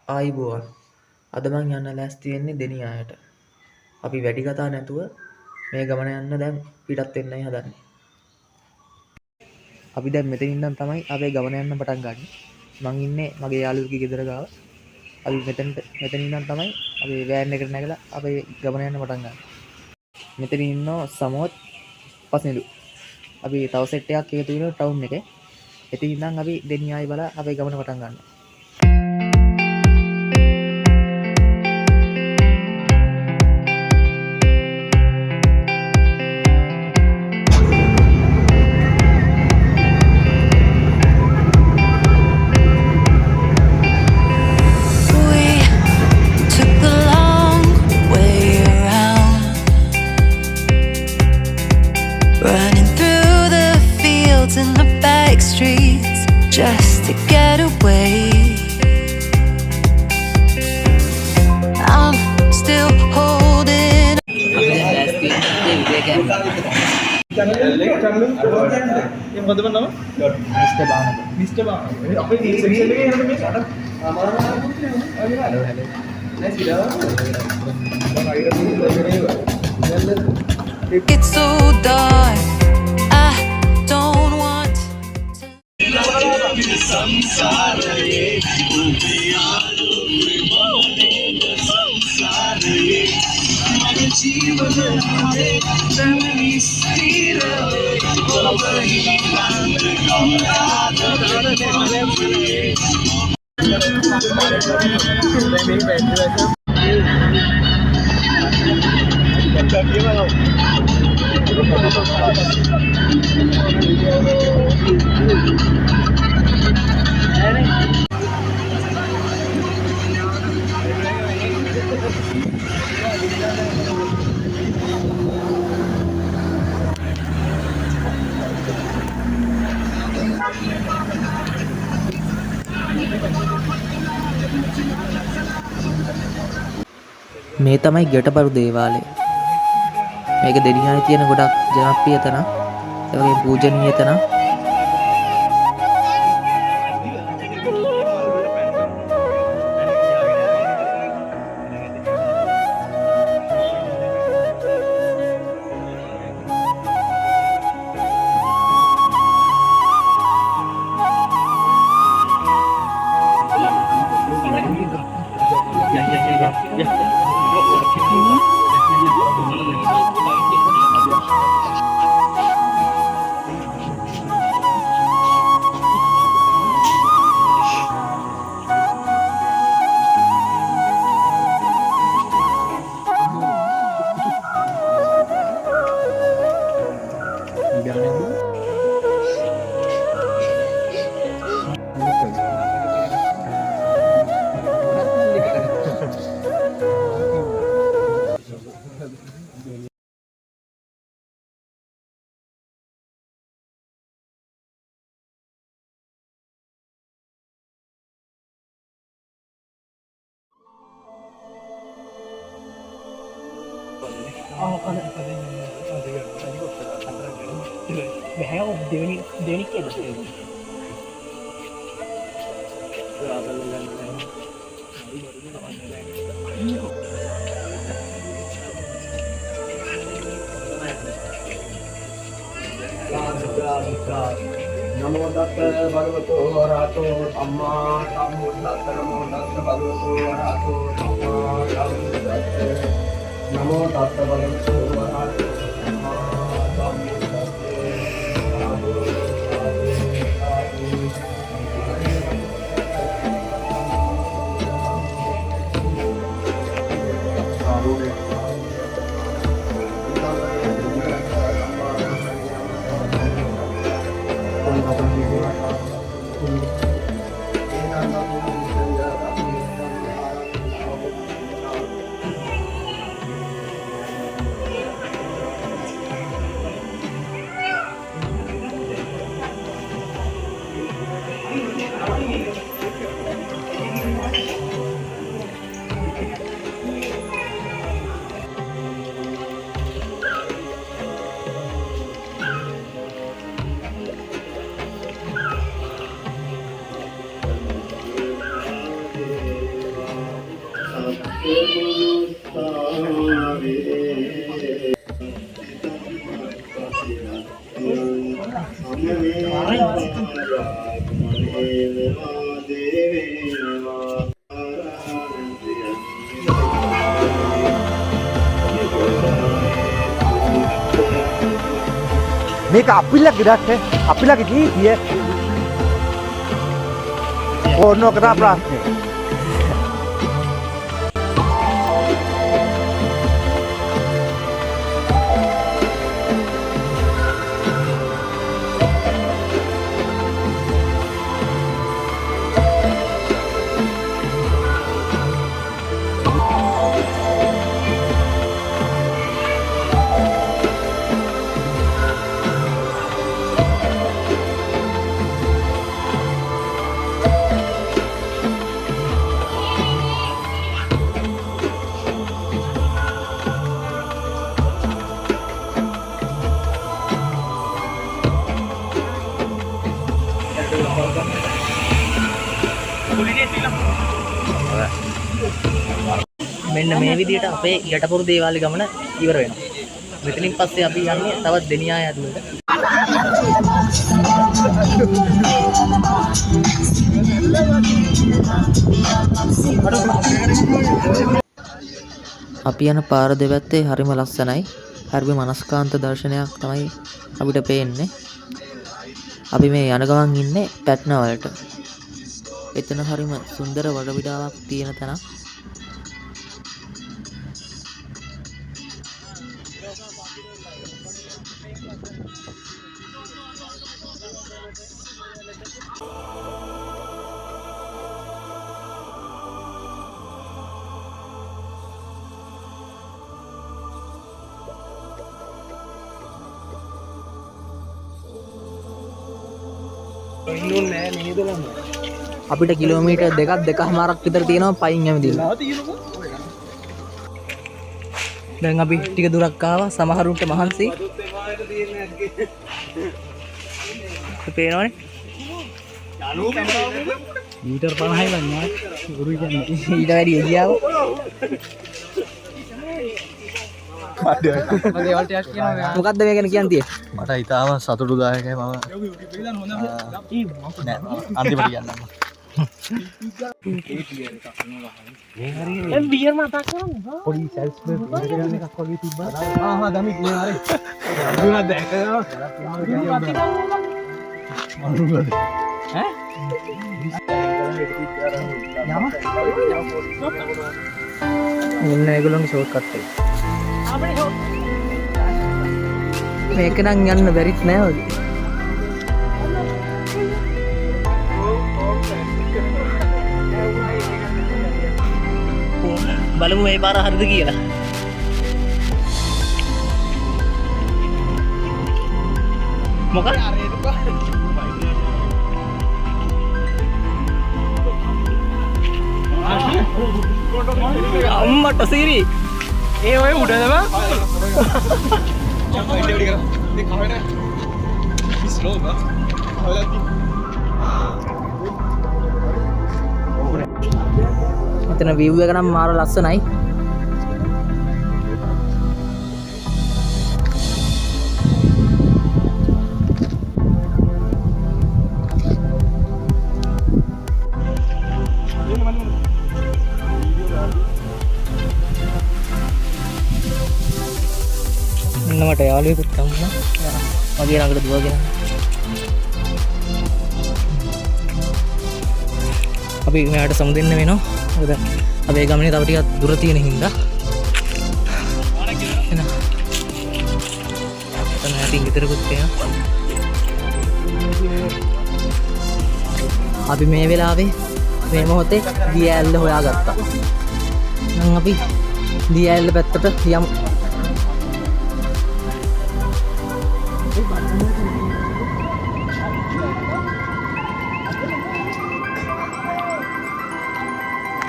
ආයිබෝවන් අද මං යන්න ලෑස්ති වෙන්නේ දෙනියායට. අපි වැඩි කතා නැතුව මේ ගමන යන්න දැන් පිටත් වෙන්නයි හදන්නේ. අපි දැන් මෙතන ඉඳන් තමයි අපේ ගමන යන්න පටන් ගන්නේ. මං ඉන්නේ මගේ යාළුවෙකුගේ ගෙදර ගාව. අපි මෙතන ඉඳන් තමයි අපේ වෑන් එකට නැගලා අපේ ගමන යන්න පටන් ගන්නේ. මෙතන ඉන්නවා සමෝත් පස්නිලු. අපි තව සෙට් එකක් එකතු වෙනවා ටවුන් එකේ. එතන ඉඳන් අපි දෙනියායි බලා අපේ ගමන පටන් ගන්නවා. Running through the fields and the back streets just to get away. I'm still holding. It's so dark. I don't want to. මේ තමයි ගැටබරු දේවාලය. මේක දෙනියාවේ තියෙන ගොඩක් ජනප්‍රිය තැනක්. ඒ වගේම පූජනීය තැනක්. नमो तस् भगवतो अरहतो सम्मा सम्बुद्धस्स नमो तस् भगवतो अरहतो सम्मा सम्बुद्धस्स नमो तस् भगवतो अरहतो सम्मा सम्बुद्धस्स මේක අපිල්ලක් ගඩක් අපිලගේ ජීවිතය ඕන්න කතා ප්‍රශ්නය මෙන්න මේ විදිහට අපේ යටපොරු දේවාලේ ගමන ඉවර වෙනවා. මෙතනින් පස්සේ අපි යන්නේ තවත් දෙනියා ඇතුළට. අපි යන පාර දෙපැත්තේ හරිම ලස්සනයි. හරිම මනස්කාන්ත දර්ශනයක් තමයි අපිට පේන්නේ. අපි මේ යන ගමන් ඉන්නේ පැට්නා වලට. එතන හරිම සුන්දර වටපිටාවක් තියෙන තැනක්. අපිට කිලෝමීටර් 2.5මාරක් විතර තියෙනවා පයින් යමදිලා. දැන් අපි ටික දුරක් ආවා. සමහරුන්ට මහන්සි. පේනවනේ. මීටර් 50යි වන්නේ. ගුරු කියන්නේ. ඊට වැඩි එළියාව. මොකද්ද මේ ගැන කියන්න තියෙන්නේ? මට ඉතාම සතුටුදායකයි මම අන්තිමට කියන්නම් බියර් මතක් කරන්නේ පොඩි සෙල්ස් එකක් වගේ තිබ්බා දමිත් මේ හරි දුනා දැකලා මෙන්න ඒගොල්ලෝගේ ෂෝට් කට් එක. මේක නම් යන්න බැරිත් නෑ වගේ. බලමු මේ පාර හරිද කියලා. මොකක්ද? අම්මට සිරි ඒ ඔය උඩද බා මෙතන view එක නම් මාර ලස්සනයි. මට යාළුවෙකුත් හම්බුණා. මගේ ළඟට දුවගෙන. අපි මෙයාට සමුදෙන්න වෙනවා. මොකද අපේ ගමනේ තව ටිකක් දුර තියෙන හින්දා. එන. එතන යටින් ගෙදරකුත් තියෙනවා. අපි මේ වෙලාවේ මේ මොහොතේ දිය ඇල්ල හොයාගත්තා. නම් අපි දිය ඇල්ල පැත්තට යමු.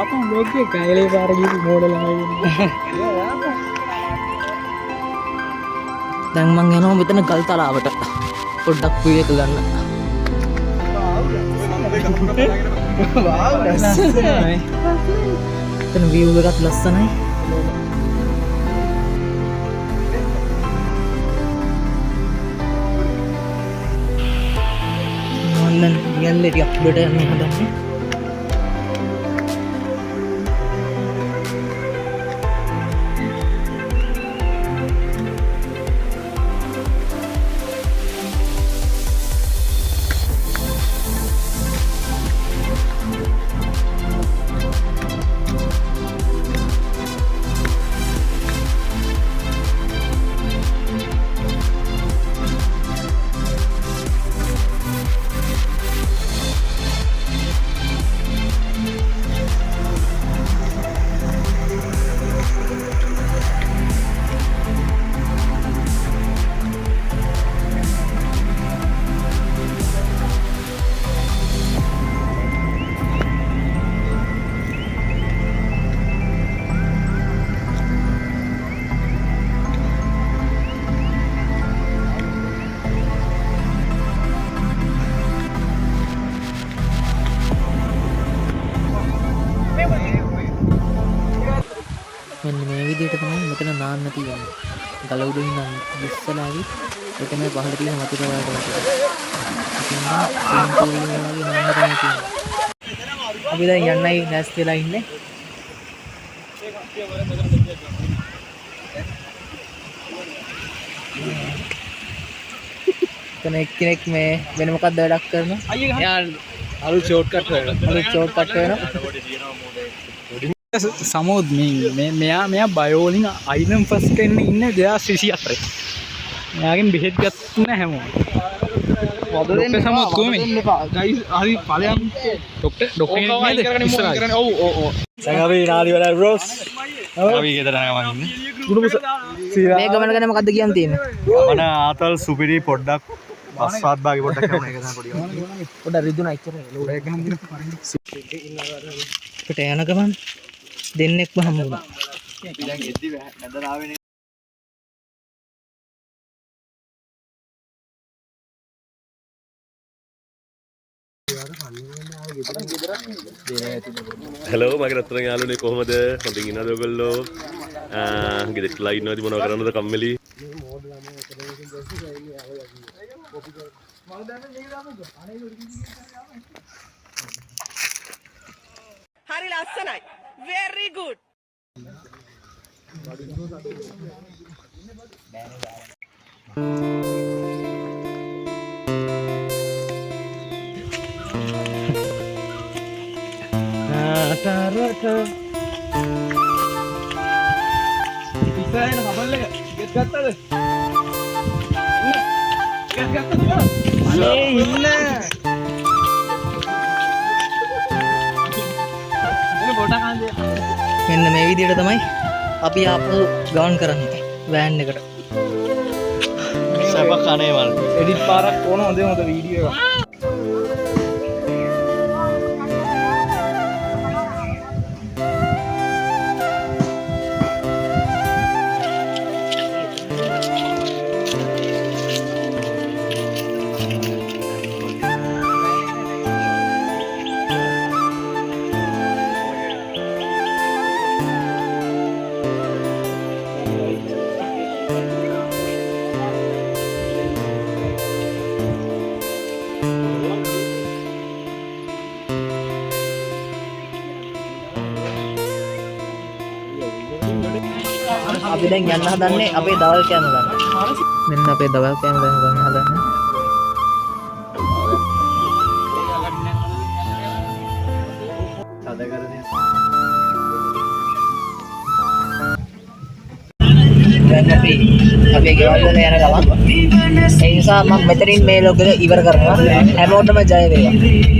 apa loge kaile baar gitu model දැන් මං යනවා මෙතන ගල් තලාවට පොඩ්ඩක් වීඩියෝ එක ගන්න. එතන view එකත් ලස්සනයි. මල්ලන් යන්නේ ටිකක් උඩට යන්න හදන්නේ. මෙන්න මේ විදිහට තමයි මෙතන නාන්න තියෙන්නේ. ගල උඩින් නම් ඉස්සලා ඇවි එතන පහළ තියෙන වතුර වලට වතුර. ඉතින් සිම්පල් වගේ නාන්න තමයි තියෙන්නේ. අපි දැන් යන්නයි නැස් වෙලා ඉන්නේ. එතන එක්කෙනෙක් මේ වෙන මොකක්ද වැඩක් කරනවා. එයා අලුත් ෂෝට්කට් වෙනවා. සමෝද් මෙයා බයෝලින් අයිනම් ෆස්ට් එන්න ඉන්න 2024. මෙයාගෙන් බෙහෙත් ගත්ත හැමෝම. වද සමෝද් කොහොමද? ගයිස් හරි ඵලයන් ඩොක්ටර් කෙනෙක් නේද? ඔව්. සංගාවේ නාලි වල බ්‍රෝස්. අපි ගෙදර යනවා මම ඉන්නේ. ගුණුපස. මේ ගමන ගැන මොකද්ද කියන්න තියෙන්නේ? මම ආතල් සුපිරි පොඩ්ඩක් පස්වාත් භාගේ පොඩ්ඩක් කරන එක තමයි පොඩි ගමන. පොඩ්ඩක් රිදුනා ඉච්චර ලෝඩ් එක ගන්න දින. පිට යන ගමන් දෙන්නෙක්ම හම්බ වුණා. අපි දැන් එද්දි නැදලා ආවේ හලෝ මගේ රත්තරන් යාළුවනේ කොහමද? හොඳින් ඉන්නවද ඔයගොල්ලෝ? ගෙදරලා ඉන්නවද මොනව කරන්නද කම්මැලි? හරි ලස්සනයි. very good. ඉස්සරහින් හබල් එක ටිකට් ගත්තද? ටිකට් ගත්තද? අනේ ඉන්න. එන්න පොඩක් අන්දේ. මෙන්න මේ විදිහට තමයි අපි ආපහු ගමන් කරන්නේ වෑන් එකට. සබ කනේ වල එඩිට් පාරක් ඕන හොඳ වීඩියෝ එකක්. අපි දැන් යන්න හදන්නේ අපේ දවල් කෑම ගන්න. මෙන්න අපේ දවල් කෑම ගන්න හදන්නේ. දැන් අපි ගෙවල් වල යන ගමන් ඒ නිසා මම මෙතනින් මේ ලොග් එක ඉවර කරනවා. හැමෝටම ජය වේවා.